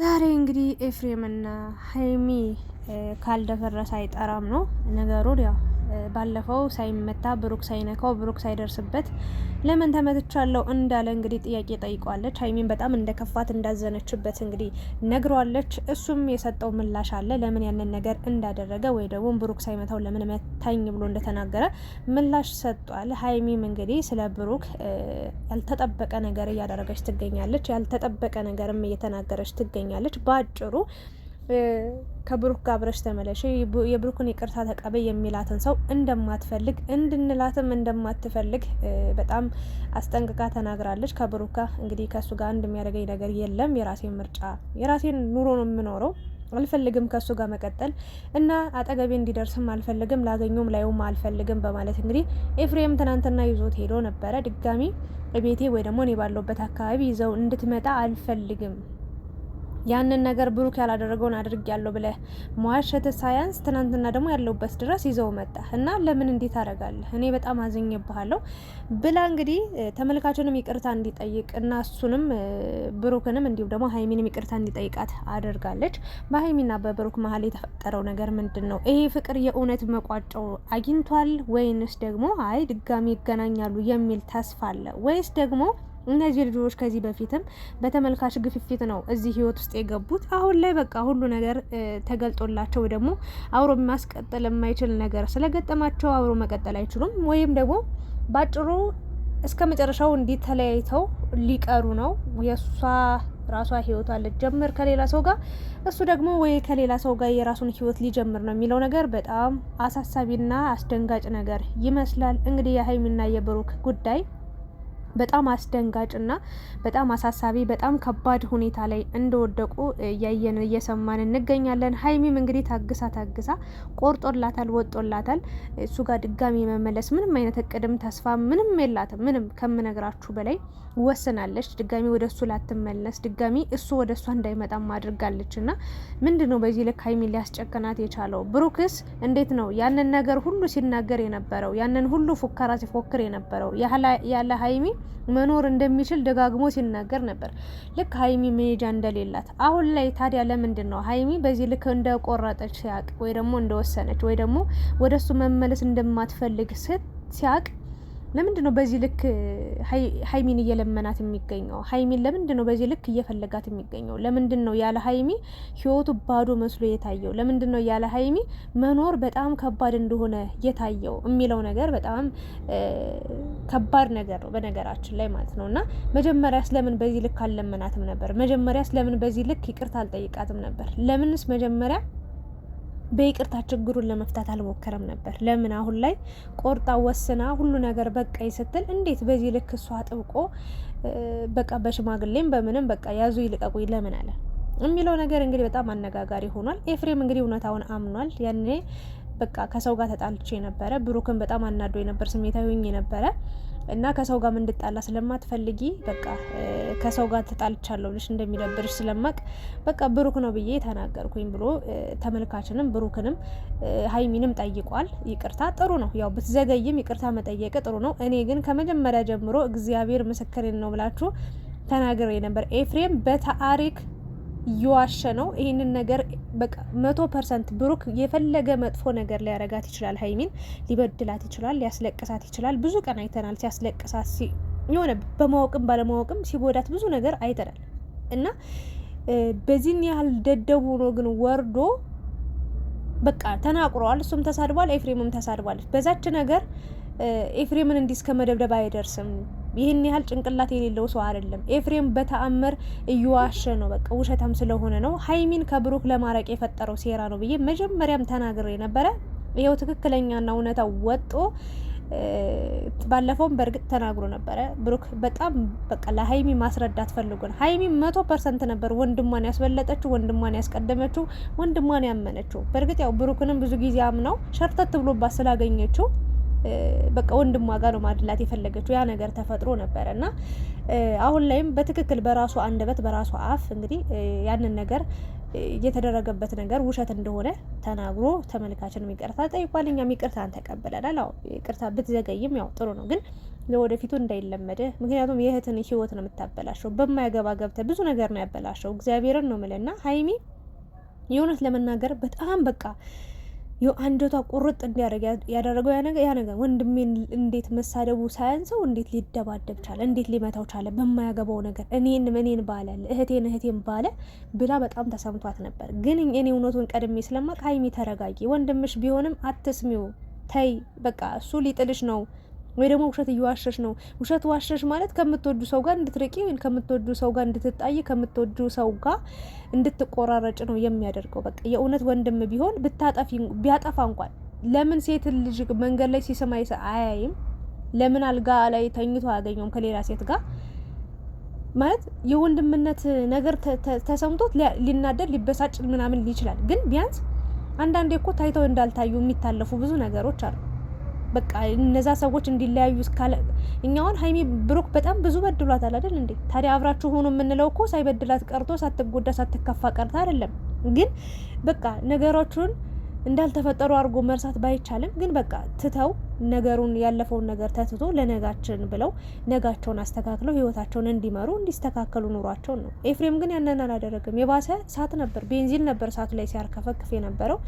ዛሬ እንግዲህ ኤፍሬምና ሀይሚ ካልደፈረሰ አይጠራም ነው ነገሩ። ያው ባለፈው ሳይመታ ብሩክ ሳይነካው ብሩክ ሳይደርስበት ለምን ተመትቻለሁ እንዳለ እንግዲህ ጥያቄ ጠይቋለች። ሀይሚን በጣም እንደከፋት እንዳዘነችበት እንግዲህ ነግሯለች። እሱም የሰጠው ምላሽ አለ ለምን ያንን ነገር እንዳደረገ ወይ ደግሞ ብሩክ ሳይመታው ለምን መታኝ ብሎ እንደተናገረ ምላሽ ሰጧል። ሀይሚም እንግዲህ ስለ ብሩክ ያልተጠበቀ ነገር እያደረገች ትገኛለች። ያልተጠበቀ ነገርም እየተናገረች ትገኛለች። በአጭሩ ከብሩክ ጋር አብረሽ ተመለሽ፣ የብሩክን ይቅርታ ተቀበይ የሚላትን ሰው እንደማትፈልግ እንድንላትም እንደማትፈልግ በጣም አስጠንቅቃ ተናግራለች። ከብሩክ ጋር እንግዲህ ከሱ ጋር እንደሚያደርገኝ ነገር የለም፣ የራሴን ምርጫ የራሴን ኑሮ ነው የምኖረው፣ አልፈልግም ከሱ ጋር መቀጠል እና አጠገቤ እንዲደርስም አልፈልግም፣ ላገኘውም ላይውም አልፈልግም በማለት እንግዲህ ኤፍሬም ትናንትና ይዞት ሄዶ ነበረ። ድጋሚ ቤቴ ወይ ደግሞ እኔ ባለሁበት አካባቢ ይዘው እንድትመጣ አልፈልግም፣ ያንን ነገር ብሩክ ያላደረገውን አድርጊያለሁ ብለህ መዋሸት ሳያንስ ትናንትና ደግሞ ያለውበት ድረስ ይዘው መጣ እና ለምን እንዴት አደርጋለህ? እኔ በጣም አዝኜብሃለሁ ብላ እንግዲህ ተመልካቹንም ይቅርታ እንዲጠይቅ እና እሱንም ብሩክንም እንዲሁም ደግሞ ሀይሚንም ይቅርታ እንዲጠይቃት አድርጋለች። በሀይሚና በብሩክ መሀል የተፈጠረው ነገር ምንድን ነው? ይሄ ፍቅር የእውነት መቋጫው አግኝቷል ወይንስ ደግሞ አይ ድጋሚ ይገናኛሉ የሚል ተስፋ አለ ወይስ ደግሞ እነዚህ ልጆች ከዚህ በፊትም በተመልካች ግፊት ነው እዚህ ህይወት ውስጥ የገቡት። አሁን ላይ በቃ ሁሉ ነገር ተገልጦላቸው ደግሞ አብሮ ማስቀጠል የማይችል ነገር ስለገጠማቸው አብሮ መቀጠል አይችሉም፣ ወይም ደግሞ ባጭሩ እስከ መጨረሻው እንዲተለያይተው ሊቀሩ ነው። የሷ ራሷ ህይወት አለች ጀምር ከሌላ ሰው ጋር፣ እሱ ደግሞ ወይ ከሌላ ሰው ጋር የራሱን ህይወት ሊጀምር ነው የሚለው ነገር በጣም አሳሳቢና አስደንጋጭ ነገር ይመስላል። እንግዲህ የሀይሚና የብሩክ ጉዳይ በጣም አስደንጋጭና በጣም አሳሳቢ በጣም ከባድ ሁኔታ ላይ እንደወደቁ እያየን እየሰማን እንገኛለን። ሀይሚም እንግዲህ ታግሳ ቆርጦላታል፣ ወጦላታል። እሱ ጋር ድጋሚ መመለስ ምንም አይነት እቅድም ተስፋ ምንም የላትም። ምንም ከምነግራችሁ በላይ ወስናለች። ድጋሚ ወደ እሱ ላትመለስ፣ ድጋሚ እሱ ወደ እሷ እንዳይመጣም አድርጋለች። እና ምንድን ነው በዚህ ልክ ሀይሚን ሊያስጨክናት የቻለው? ብሩክስ እንዴት ነው ያንን ነገር ሁሉ ሲናገር የነበረው? ያንን ሁሉ ፉከራ ሲፎክር የነበረው ያለ ሀይሚ መኖር እንደሚችል ደጋግሞ ሲናገር ነበር። ልክ ሀይሚ መሄጃ እንደሌላት አሁን ላይ ታዲያ ለምንድን ነው ሀይሚ በዚህ ልክ እንደቆረጠች ሲያቅ ወይ ደግሞ እንደወሰነች ወይ ደግሞ ወደሱ መመለስ እንደማትፈልግ ሲያቅ ለምንድን ነው በዚህ ልክ ሀይሚን እየለመናት የሚገኘው? ሀይሚን ለምንድን ነው በዚህ ልክ እየፈለጋት የሚገኘው? ለምንድን ነው ያለ ሀይሚ ህይወቱ ባዶ መስሎ የታየው? ለምንድን ነው ያለ ሀይሚ መኖር በጣም ከባድ እንደሆነ የታየው የሚለው ነገር በጣም ከባድ ነገር ነው በነገራችን ላይ ማለት ነው። እና መጀመሪያ ስለምን በዚህ ልክ አልለመናትም ነበር? መጀመሪያ ስለምን በዚህ ልክ ይቅርታ አልጠይቃትም ነበር? ለምንስ መጀመሪያ በይቅርታ ችግሩን ለመፍታት አልሞከረም ነበር? ለምን አሁን ላይ ቆርጣ ወስና ሁሉ ነገር በቃይ ስትል እንዴት በዚህ ልክ እሷ አጥብቆ በቃ በሽማግሌም በምንም በቃ ያዙ ይልቀቁኝ ለምን አለ የሚለው ነገር እንግዲህ በጣም አነጋጋሪ ሆኗል። ኤፍሬም እንግዲህ እውነታውን አምኗል። ያኔ በቃ ከሰው ጋር ተጣልቼ ነበረ፣ ብሩክን በጣም አናዶ የነበር፣ ስሜታዊ ሆኜ ነበረ እና ከሰው ጋር እንድጣላ ስለማትፈልጊ በቃ ከሰው ጋር ተጣልቻለሁ ብለሽ እንደሚደብርሽ ስለማቅ በቃ ብሩክ ነው ብዬ ተናገርኩኝ ብሎ ተመልካችንም ብሩክንም ሀይሚንም ጠይቋል። ይቅርታ ጥሩ ነው፣ ያው ብትዘገይም ይቅርታ መጠየቅ ጥሩ ነው። እኔ ግን ከመጀመሪያ ጀምሮ እግዚአብሔር ምስክሬን ነው ብላችሁ ተናግሬ ነበር። ኤፍሬም በታሪክ እየዋሸ ነው። ይህንን ነገር በቃ 100% ብሩክ የፈለገ መጥፎ ነገር ሊያረጋት ይችላል። ሀይሚን ሊበድላት ይችላል፣ ሊያስለቅሳት ይችላል። ብዙ ቀን አይተናል ሲያስለቅሳት፣ የሆነ በማወቅም ባለማወቅም ሲጎዳት ብዙ ነገር አይተናል። እና በዚህን ያህል ደደቡ ሆኖ ግን ወርዶ በቃ ተናግሯል። እሱም ተሳድቧል፣ ኤፍሬምም ተሳድቧል። በዛች ነገር ኤፍሬምን እንዲህ እስከ መደብደብ አይደርስም። ይህን ያህል ጭንቅላት የሌለው ሰው አይደለም። ኤፍሬም በተአምር እየዋሸ ነው። በቃ ውሸታም ስለሆነ ነው። ሀይሚን ከብሩክ ለማራቅ የፈጠረው ሴራ ነው ብዬ መጀመሪያም ተናግሬ ነበረ። ይኸው ትክክለኛና እውነታ ወጦ ባለፈውም በእርግጥ ተናግሮ ነበረ። ብሩክ በጣም በቃ ለሀይሚ ማስረዳት ፈልጎ ነው። ሀይሚ 100% ነበር ወንድሟን ያስበለጠችው፣ ወንድሟን ያስቀደመችው፣ ወንድሟን ያመነችው። በእርግጥ ያው ብሩክንም ብዙ ጊዜ አምነው ሸርተት ብሎባት ስላገኘችው በቃ ወንድሟ ጋር ነው ማድላት የፈለገችው። ያ ነገር ተፈጥሮ ነበረ እና አሁን ላይም በትክክል በራሱ አንደበት በራሱ አፍ እንግዲህ ያንን ነገር የተደረገበት ነገር ውሸት እንደሆነ ተናግሮ ተመልካችን ይቅርታ ጠይቋል። እኛም ይቅርታን ተቀብለናል። አዎ ይቅርታ ብትዘገይም ያው ጥሩ ነው፣ ግን ለወደፊቱ እንዳይለመደ። ምክንያቱም የእህትን ህይወት ነው የምታበላሸው። በማያገባ ገብተ ብዙ ነገር ነው ያበላሸው። እግዚአብሔርን ነው ምልና ሀይሚ የእውነት ለመናገር በጣም በቃ አንጀቷ ቁርጥ እንዲያደርግ ያደረገው ያ ነገር ወንድሜን እንዴት መሳደቡ ሳያንሰው እንዴት ሊደባደብ ቻለ? እንዴት ሊመታው ቻለ? በማያገባው ነገር እኔን ባለ እህቴን ባለ ብላ በጣም ተሰምቷት ነበር። ግን እኔ እውነቱን ቀድሜ ስለማቅ ሀይሚ ተረጋጊ፣ ወንድምሽ ቢሆንም አትስሚው፣ ተይ በቃ እሱ ሊጥልሽ ነው ወይ ደግሞ ውሸት እየዋሸሽ ነው። ውሸት ዋሸሽ ማለት ከምትወዱ ሰው ጋር እንድትርቂ፣ ከምትወዱ ሰው ጋር እንድትጣይ፣ ከምትወዱ ሰው ጋር እንድትቆራረጭ ነው የሚያደርገው። በቃ የእውነት ወንድም ቢሆን ቢያጠፋ እንኳን ለምን ሴት ልጅ መንገድ ላይ ሲስማ አያይም? ለምን አልጋ ላይ ተኝቶ አያገኘውም ከሌላ ሴት ጋር? ማለት የወንድምነት ነገር ተሰምቶት ሊናደድ ሊበሳጭ ምናምን ይችላል። ግን ቢያንስ አንዳንዴ እኮ ታይተው እንዳልታዩ የሚታለፉ ብዙ ነገሮች አሉ። በቃ እነዛ ሰዎች እንዲለያዩ እስካለ እኛውን ሀይሚ ብሩክ በጣም ብዙ በድሏታል አይደል እንዴ? ታዲያ አብራችሁ ሆኖ የምንለው እኮ ሳይበድላት ቀርቶ ሳትጎዳ ሳትከፋ ቀርታ አይደለም። ግን በቃ ነገሮቹን እንዳልተፈጠሩ አድርጎ መርሳት ባይቻልም ግን በቃ ትተው ነገሩን ያለፈውን ነገር ተትቶ ለነጋችን ብለው ነጋቸውን አስተካክለው ህይወታቸውን እንዲመሩ እንዲስተካከሉ ኑሯቸውን ነው። ኤፍሬም ግን ያንን አላደረግም። የባሰ ሳት ነበር፣ ቤንዚን ነበር ሳቱ ላይ ሲያርከፈክፍ የነበረው።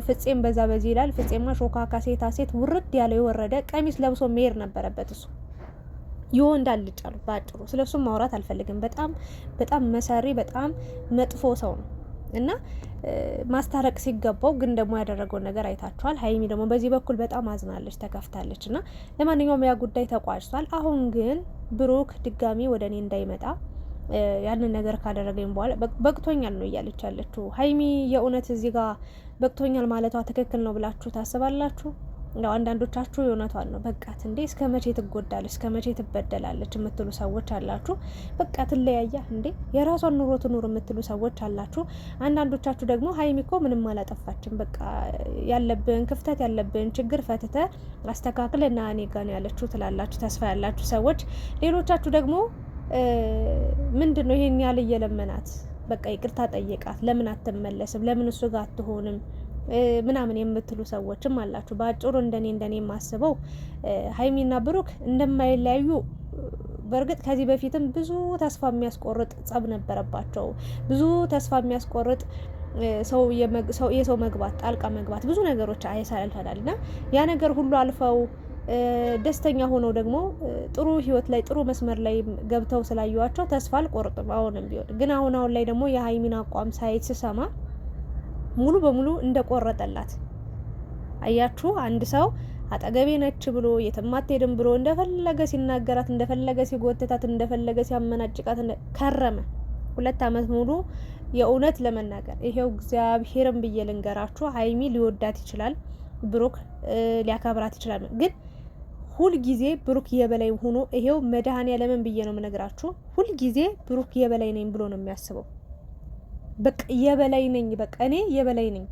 ፍጼም በዛ በዚህ ይላል። ፍጼማ ሾካካ ሴት ውርድ ያለ የወረደ ቀሚስ ለብሶ መሄድ ነበረበት እሱ ይወንድ አልጭ አሉ። ባጭሩ ስለሱም ማውራት አልፈልግም። በጣም መሰሪ በጣም መጥፎ ሰው ነው እና ማስታረቅ ሲገባው ግን ደግሞ ያደረገውን ነገር አይታችኋል። ሀይሚ ደግሞ በዚህ በኩል በጣም አዝናለች፣ ተከፍታለች። እና ለማንኛውም ያ ጉዳይ ተቋጭቷል። አሁን ግን ብሩክ ድጋሚ ወደ እኔ እንዳይመጣ ያንን ነገር ካደረገኝ በኋላ በቅቶኛል ነው እያለች ያለችው ሀይሚ። የእውነት እዚህ ጋር በቅቶኛል ማለቷ ትክክል ነው ብላችሁ ታስባላችሁ? ያው አንዳንዶቻችሁ የእውነቷን ነው በቃት እንዴ እስከ መቼ ትጎዳለች እስከ መቼ ትበደላለች የምትሉ ሰዎች አላችሁ። በቃ ትለያያ እንዴ የራሷን ኑሮ ትኑር የምትሉ ሰዎች አላችሁ። አንዳንዶቻችሁ ደግሞ ሀይሚ እኮ ምንም አላጠፋችም፣ በቃ ያለብን ክፍተት ያለብን ችግር ፈትተ አስተካክልና እኔ ጋር ነው ያለችው ትላላችሁ፣ ተስፋ ያላችሁ ሰዎች። ሌሎቻችሁ ደግሞ ምንድነው ይሄን ያህል እየለመናት በቃ ይቅርታ ጠይቃት፣ ለምን አትመለስም፣ ለምን እሱ ጋር አትሆንም ምናምን የምትሉ ሰዎችም አላችሁ። በአጭሩ እንደኔ የማስበው ሀይሚና ብሩክ እንደማይለያዩ በእርግጥ ከዚህ በፊትም ብዙ ተስፋ የሚያስቆርጥ ጸብ ነበረባቸው። ብዙ ተስፋ የሚያስቆርጥ የሰው መግባት ጣልቃ መግባት ብዙ ነገሮች አይሳልፈናል እና ያ ነገር ሁሉ አልፈው ደስተኛ ሆነው ደግሞ ጥሩ ህይወት ላይ ጥሩ መስመር ላይ ገብተው ስላዩዋቸው ተስፋ አልቆርጥም አሁንም ቢሆን። ግን አሁን ላይ ደግሞ የሀይሚን አቋም ሳይት ስሰማ ሙሉ በሙሉ እንደቆረጠላት አያችሁ። አንድ ሰው አጠገቤ ነች ብሎ የትም አትሄድም ብሎ እንደፈለገ ሲናገራት፣ እንደፈለገ ሲጎተታት፣ እንደፈለገ ሲያመናጭቃት ከረመ 2 አመት ሙሉ። የእውነት ለመናገር ይሄው እግዚአብሔርን ብዬ ልንገራችሁ ሀይሚ ሊወዳት ይችላል፣ ብሩክ ሊያከብራት ይችላል። ግን ሁልጊዜ ብሩክ የበላይ ሆኖ ይሄው መድኃኔዓለምን ብዬ ነው የምነግራችሁ፣ ሁልጊዜ ብሩክ የበላይ ነኝ ብሎ ነው የሚያስበው። በቃ የበላይ ነኝ፣ በቃ እኔ የበላይ ነኝ።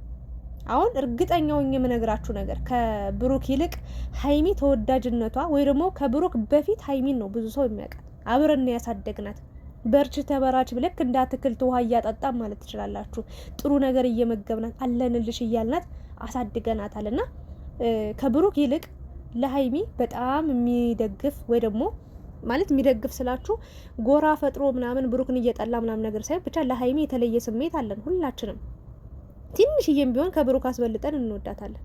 አሁን እርግጠኛው የምነግራችሁ ነገር ከብሩክ ይልቅ ሀይሚ ተወዳጅነቷ ወይ ደግሞ ከብሩክ በፊት ሀይሚን ነው ብዙ ሰው የሚያውቃት። አብረን ያሳደግናት በርች ተበራች ብለክ እንዳትክልት ውሃ እያጠጣ ማለት ትችላላችሁ። ጥሩ ነገር እየመገብናት አለንልሽ እያልናት አሳድገናታልና ከብሩክ ይልቅ ለሀይሚ በጣም የሚደግፍ ወይ ደግሞ ማለት የሚደግፍ ስላችሁ ጎራ ፈጥሮ ምናምን ብሩክን እየጠላ ምናምን ነገር ሳይሆን ብቻ ለሀይሚ የተለየ ስሜት አለን ሁላችንም። ትንሽዬም ቢሆን ከብሩክ አስበልጠን እንወዳታለን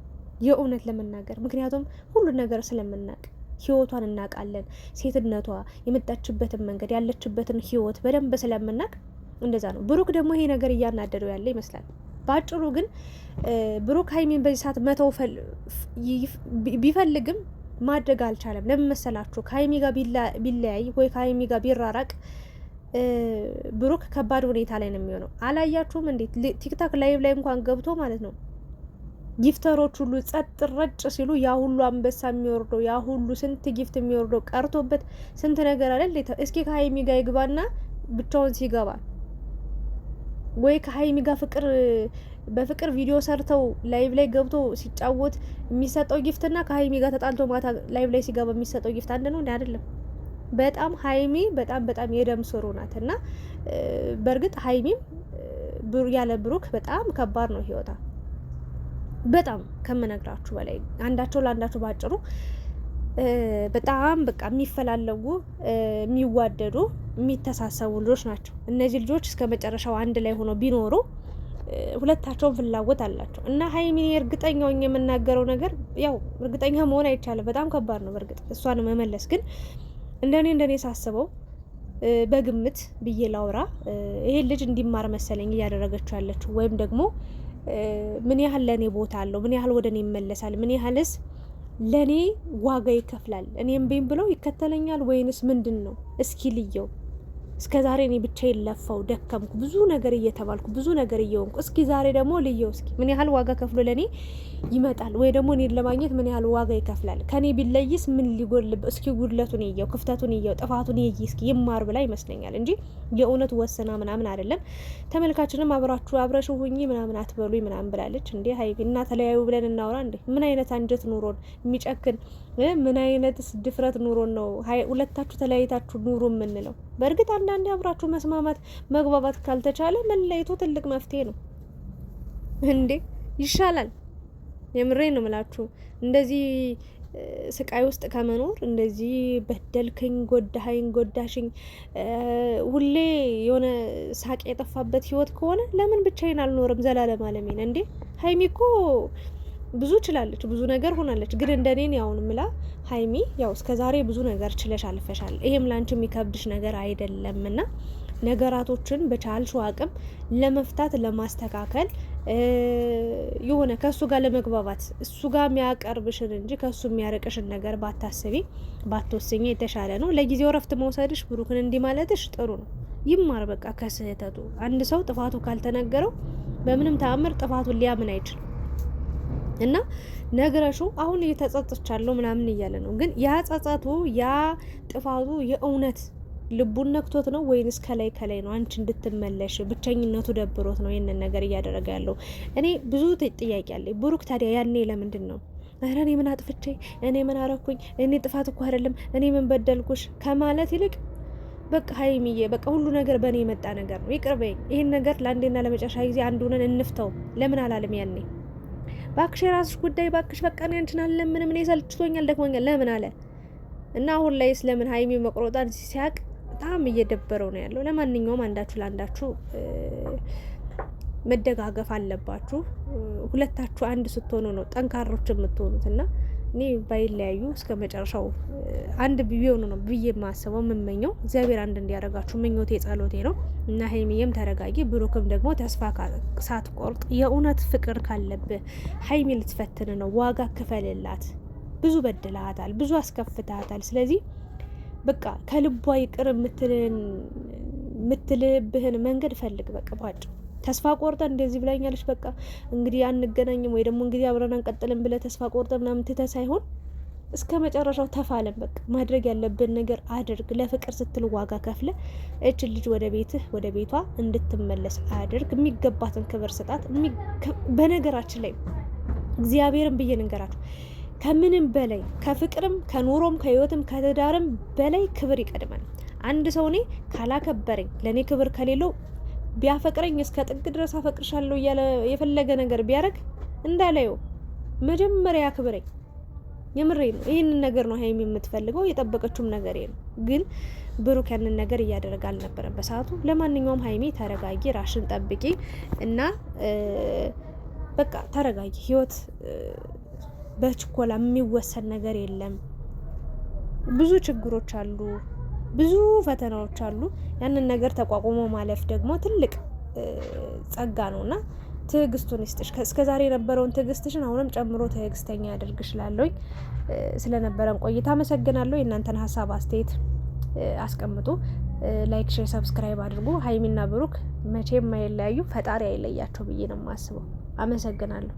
የእውነት ለመናገር ምክንያቱም ሁሉን ነገር ስለምናውቅ ህይወቷን እናውቃለን። ሴትነቷ የመጣችበትን መንገድ ያለችበትን ህይወት በደንብ ስለምናውቅ እንደዛ ነው። ብሩክ ደግሞ ይሄ ነገር እያናደደው ያለ ይመስላል። ባጭሩ ግን ብሩክ ሀይሚን በዚህ ሰዓት መተው ቢፈልግም ማድረግ አልቻለም። ለምን መሰላችሁ? ከሀይሚ ጋር ቢለያይ ወይ ከሀይሚ ጋር ቢራራቅ ብሩክ ከባድ ሁኔታ ላይ ነው የሚሆነው። አላያችሁም እንዴት ቲክታክ ላይቭ ላይ እንኳን ገብቶ ማለት ነው ጊፍተሮች ሁሉ ጸጥ ረጭ ሲሉ ያ ሁሉ አንበሳ የሚወርደው ያ ሁሉ ስንት ጊፍት የሚወርደው ቀርቶበት ስንት ነገር አለ። እስኪ ከሀይሚ ጋር ይግባና ብቻውን ሲገባ ወይ ከሀይሚ ጋር በፍቅር ቪዲዮ ሰርተው ላይቭ ላይ ገብቶ ሲጫወት የሚሰጠው ጊፍትና ከሀይሚ ጋር ተጣልቶ ማታ ላይቭ ላይ ሲገባ የሚሰጠው ጊፍት አንድ ነው እንዴ? አይደለም። በጣም ሀይሚ በጣም የደም ስሩ ናት። እና በእርግጥ ሀይሚም ያለ ብሩክ በጣም ከባድ ነው ህይወታ፣ በጣም ከምነግራችሁ በላይ አንዳቸው ለአንዳቸው ባጭሩ በጣም በቃ የሚፈላለጉ የሚዋደዱ የሚተሳሰቡ ልጆች ናቸው። እነዚህ ልጆች እስከ መጨረሻው አንድ ላይ ሆነው ቢኖሩ ሁለታቸውን ፍላጎት አላቸው እና ሀይሚ እርግጠኛው የምናገረው ነገር ያው እርግጠኛ መሆን አይቻልም፣ በጣም ከባድ ነው። በእርግጥ እሷን መመለስ ግን እንደኔ ሳስበው በግምት ብዬ ላውራ ይሄን ልጅ እንዲማር መሰለኝ እያደረገችው ያለችው፣ ወይም ደግሞ ምን ያህል ለኔ ቦታ አለው፣ ምን ያህል ወደ እኔ ይመለሳል፣ ምን ያህልስ ለኔ ዋጋ ይከፍላል፣ እኔም ቤም ብለው ይከተለኛል ወይንስ ምንድን ነው? እስኪ ልየው። እስከ ዛሬ እኔ ብቻዬን ለፋው ደከምኩ፣ ብዙ ነገር እየተባልኩ ብዙ ነገር እየሆንኩ፣ እስኪ ዛሬ ደግሞ ልየው። እስኪ ምን ያህል ዋጋ ከፍሎ ለኔ ይመጣል፣ ወይ ደግሞ እኔን ለማግኘት ምን ያህል ዋጋ ይከፍላል፣ ከኔ ቢለይስ ምን ሊጎልብ፣ እስኪ ጉድለቱን ይየው፣ ክፍተቱን ይየው፣ ጥፋቱን ይይ፣ እስኪ ይማር ብላ ይመስለኛል እንጂ የእውነት ወሰና ምናምን አይደለም። ተመልካችንም አብረሽ ሁኚ ምናምን አትበሉ ምናምን ብላለች። እንዴ ሀይቢ እና ተለያዩ ብለን እናውራ እንዴ? ምን አይነት አንጀት ኑሮን የሚጨክን ምን አይነት ድፍረት ኑሮን ነው ሁለታችሁ ተለያይታችሁ ኑሮ የምንለው? በእርግጥ አንዳንዴ አብራችሁ መስማማት መግባባት ካልተቻለ መለያየቱ ትልቅ መፍትሄ ነው እንዴ፣ ይሻላል። የምሬን ነው የምላችሁ። እንደዚህ ስቃይ ውስጥ ከመኖር እንደዚህ በደልከኝ፣ ጎዳሽኝ ሁሌ የሆነ ሳቅ የጠፋበት ህይወት ከሆነ ለምን ብቻዬን አልኖርም ዘላለም አለሜን? እንዴ ሀይሚ እኮ ብዙ ችላለች፣ ብዙ ነገር ሆናለች። ግን እንደኔን ያውን ምላ ሀይሚ ያው እስከ ዛሬ ብዙ ነገር ችለሽ አልፈሻል። ይሄም ላንቺ የሚከብድሽ ነገር አይደለምና ነገራቶችን በቻልሽው አቅም ለመፍታት ለማስተካከል የሆነ ከሱ ጋር ለመግባባት እሱ ጋር የሚያቀርብሽን እንጂ ከሱ የሚያርቅሽን ነገር ባታስቢ ባትወስኚ የተሻለ ነው። ለጊዜው እረፍት መውሰድሽ ብሩክን እንዲህ ማለትሽ ጥሩ ነው። ይማር በቃ ከስህተቱ። አንድ ሰው ጥፋቱ ካልተነገረው በምንም ተአምር ጥፋቱን ሊያምን አይችልም። እና ነግረሹ አሁን እየተጸጸቻለሁ ምናምን እያለ ነው። ግን ያ ጸጸቱ ያ ጥፋቱ የእውነት ልቡን ነክቶት ነው ወይንስ ከላይ ነው አንቺ እንድትመለሽ ብቸኝነቱ ደብሮት ነው ይህንን ነገር እያደረገ ያለው? እኔ ብዙ ጥያቄ አለኝ። ብሩክ ታዲያ ያኔ ለምንድን ነው ኧረ እኔ ምን አጥፍቼ እኔ ምን አረኩኝ እኔ ጥፋት እኮ አይደለም እኔ ምን በደልኩሽ ከማለት ይልቅ በቃ ሀይሚዬ በቃ ሁሉ ነገር በእኔ የመጣ ነገር ነው ይቅርበኝ፣ ይህን ነገር ለአንዴና ለመጨረሻ ጊዜ አንድ ሆነን እንፍተው ለምን አላለም ያኔ? ባክሽ የራስሽ ጉዳይ ባክሽ፣ በቃ እኔ አንቺን አልለምንም፣ እኔ ሰልችቶኛል ደክሞኛል ለምን አለ? እና አሁን ላይ ስለምን ሀይሚ መቁረጧን ሲያቅ በጣም እየደበረው ነው ያለው። ለማንኛውም አንዳችሁ ለአንዳችሁ መደጋገፍ አለባችሁ። ሁለታችሁ አንድ ስትሆኑ ነው ጠንካሮች የምትሆኑት እና እኔ ባይለያዩ እስከ መጨረሻው አንድ ቢሆኑ ነው ብዬ የማስበው የምመኘው። እግዚአብሔር አንድ እንዲያደርጋችሁ ምኞቴ ጸሎቴ ነው እና ሀይሚዬም ተረጋጊ፣ ብሩክም ደግሞ ተስፋ ሳትቆርጥ የእውነት ፍቅር ካለብህ ሀይሚ ልትፈትን ነው፣ ዋጋ ክፈልላት። ብዙ በድላታል፣ ብዙ አስከፍታታል። ስለዚህ በቃ ከልቧ ይቅር የምትልብህን መንገድ ፈልግ። በቃ ባጭ ተስፋ ቆርጠ እንደዚህ ብላኛለች በቃ እንግዲህ አንገናኝም ወይ ደግሞ እንግዲህ አብረን አንቀጥልም ብለህ ተስፋ ቆርጠ ምናምን ትተህ ሳይሆን እስከ መጨረሻው ተፋለም። በቃ ማድረግ ያለብን ነገር አድርግ። ለፍቅር ስትል ዋጋ ከፍለ እች ልጅ ወደ ቤትህ ወደ ቤቷ እንድትመለስ አድርግ። የሚገባትን ክብር ስጣት። በነገራችን ላይ እግዚአብሔርን ብዬ ንገራችሁ ከምንም በላይ ከፍቅርም ከኑሮም ከህይወትም ከትዳርም በላይ ክብር ይቀድማል። አንድ ሰው እኔ ካላከበረኝ ለእኔ ክብር ከሌለው ቢያፈቅረኝ እስከ ጥግ ድረስ አፈቅርሻለሁ እያለ የፈለገ ነገር ቢያደርግ እንዳላየው መጀመሪያ አክብረኝ። የምሬ ነው። ይህንን ነገር ነው ሀይሚ የምትፈልገው፣ የጠበቀችውም ነገር ነው። ግን ብሩክ ያንን ነገር እያደረገ አልነበረም በሰዓቱ። ለማንኛውም ሀይሚ ተረጋጊ፣ ራሽን ጠብቂ እና በቃ ተረጋጊ። ህይወት በችኮላ የሚወሰን ነገር የለም። ብዙ ችግሮች አሉ፣ ብዙ ፈተናዎች አሉ። ያንን ነገር ተቋቁሞ ማለፍ ደግሞ ትልቅ ጸጋ ነውና ትዕግስቱን ይስጥሽ። እስከዛሬ የነበረውን ትዕግስትሽን አሁንም ጨምሮ ትዕግስተኛ ያደርግሽ። ላለኝ ስለነበረን ቆይታ አመሰግናለሁ። የእናንተን ሀሳብ አስተያየት አስቀምጡ። ላይክ፣ ሼር፣ ሰብስክራይብ አድርጉ። ሀይሚና ብሩክ መቼም አይለያዩ፣ ፈጣሪ አይለያቸው ብዬ ነው የማስበው። አመሰግናለሁ።